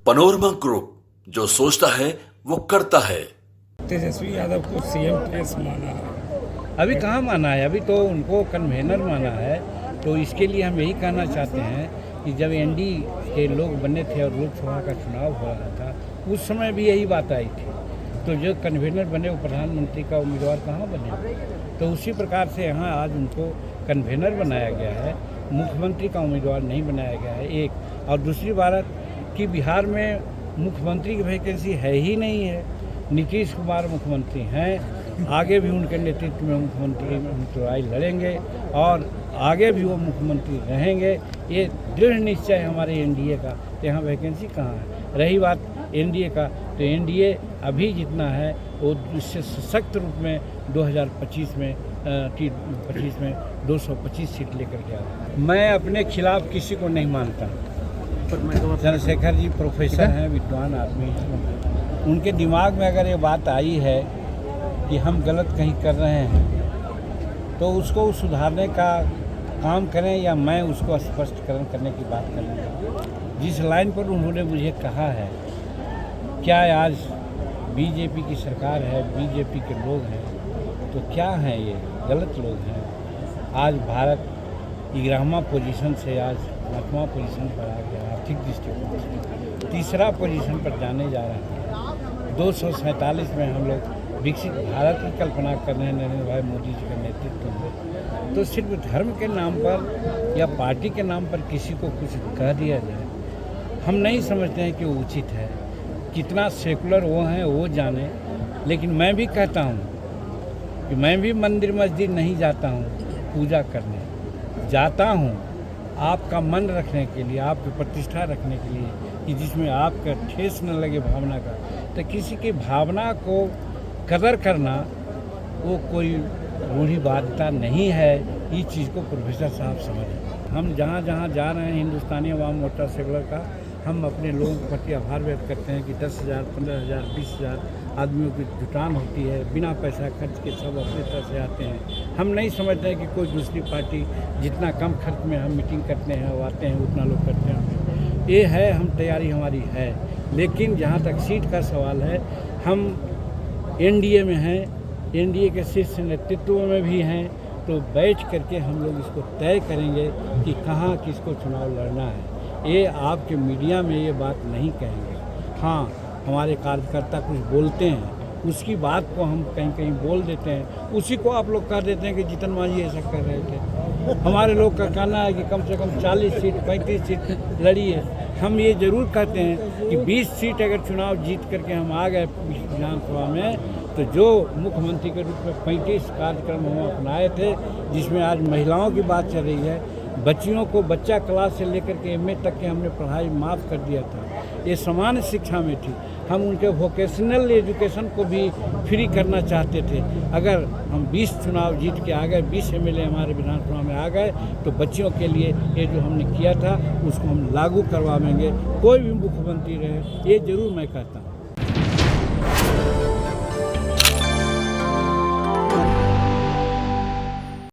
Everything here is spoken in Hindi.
पनोरमा ग्रुप, जो सोचता है वो करता है। तेजस्वी यादव को सीएम प्लेस माना है। अभी कहाँ माना है, अभी तो उनको कन्वेनर माना है। तो इसके लिए हम यही कहना चाहते हैं कि जब एनडी के लोग बने थे और लोकसभा का चुनाव हो रहा था, उस समय भी यही बात आई थी। तो जो कन्वेनर बने वो प्रधानमंत्री का उम्मीदवार कहाँ बने? तो उसी प्रकार से यहाँ आज उनको कन्वेनर बनाया गया है, मुख्यमंत्री का उम्मीदवार नहीं बनाया गया है। एक और दूसरी बात कि बिहार में मुख्यमंत्री की वैकेंसी है ही नहीं है। नीतीश कुमार मुख्यमंत्री हैं, आगे भी उनके नेतृत्व में मुख्यमंत्री चुनाव लड़ेंगे और आगे भी वो मुख्यमंत्री रहेंगे। ये दृढ़ निश्चय है हमारे एनडीए का। तो यहाँ वैकेंसी कहाँ है? रही बात एनडीए का, तो एनडीए अभी जितना है वो इससे सशक्त रूप में 2025 में 225 सीट लेकर के आया। मैं अपने खिलाफ किसी को नहीं मानता। चंद्रशेखर जी प्रोफेसर हैं, विद्वान आदमी हैं। उनके दिमाग में अगर ये बात आई है कि हम गलत कहीं कर रहे हैं तो उसको सुधारने का काम करें या मैं उसको स्पष्टीकरण करने की बात करूँगा। जिस लाइन पर उन्होंने मुझे कहा है, क्या आज बीजेपी की सरकार है, बीजेपी के लोग हैं, तो क्या हैं ये? गलत लोग हैं। आज भारत 11वां पोजीशन से आज 8वां पोजीशन पर आ गया। आर्थिक दृष्टिकोण से 3रा पोजीशन पर जाने जा रहे हैं। 247 में हम लोग विकसित भारत की कल्पना कर रहे हैं नरेंद्र भाई मोदी जी के नेतृत्व में। तो सिर्फ धर्म के नाम पर या पार्टी के नाम पर किसी को कुछ कह दिया जाए, हम नहीं समझते हैं कि वो उचित है। कितना सेकुलर वो हैं वो जाने, लेकिन मैं भी कहता हूँ कि मैं भी मंदिर मस्जिद नहीं जाता हूँ पूजा करने, जाता हूँ आपका मन रखने के लिए, आपकी प्रतिष्ठा रखने के लिए, कि जिसमें आपका ठेस न लगे भावना का। तो किसी की भावना को कदर करना वो कोई रूढ़िवादिता नहीं है। इस चीज़ को प्रोफेसर साहब समझें। हम जहाँ जहाँ जा रहे हैं हिंदुस्तानी अवाम मोर्चा सेकुलर का, हम अपने लोगों के प्रति आभार व्यक्त करते हैं कि 10,000, 15,000, 20,000 आदमियों की जुटान होती है, बिना पैसा खर्च के सब अपने तरह से आते हैं। हम नहीं समझते हैं कि कोई दूसरी पार्टी जितना कम खर्च में हम मीटिंग करते हैं वो आते हैं उतना लोग करते हैं। ये है, हम तैयारी हमारी है। लेकिन जहाँ तक सीट का सवाल है, हम एनडीए में हैं, एनडीए के शीर्ष नेतृत्व में भी हैं। तो बैठ करके हम लोग इसको तय करेंगे कि कहाँ किसको चुनाव लड़ना है। ये आपके मीडिया में ये बात नहीं कहेंगे। हाँ, हमारे कार्यकर्ता कुछ बोलते हैं, उसकी बात को हम कहीं कहीं बोल देते हैं, उसी को आप लोग कह देते हैं कि जीतन मांझी ऐसा कर रहे थे। हमारे लोग का कहना है कि कम से कम 40 सीट 35 सीट लड़ी है। हम ये ज़रूर कहते हैं कि 20 सीट अगर चुनाव जीत करके हम आ गए विधानसभा में, तो जो मुख्यमंत्री के रूप में 35 कार्यक्रम हम अपनाए थे, जिसमें आज महिलाओं की बात चल रही है, बच्चियों को बच्चा क्लास से लेकर के एमए तक के हमने पढ़ाई माफ़ कर दिया था। ये समान शिक्षा में थी। हम उनके वोकेशनल एजुकेशन को भी फ्री करना चाहते थे। अगर हम 20 चुनाव जीत के आ गए, 20 एमएलए हमारे विधानसभा में आ गए, तो बच्चियों के लिए ये जो हमने किया था उसको हम लागू करवाएंगे, कोई भी मुख्यमंत्री रहे। ये ज़रूर मैं कहता हूँ।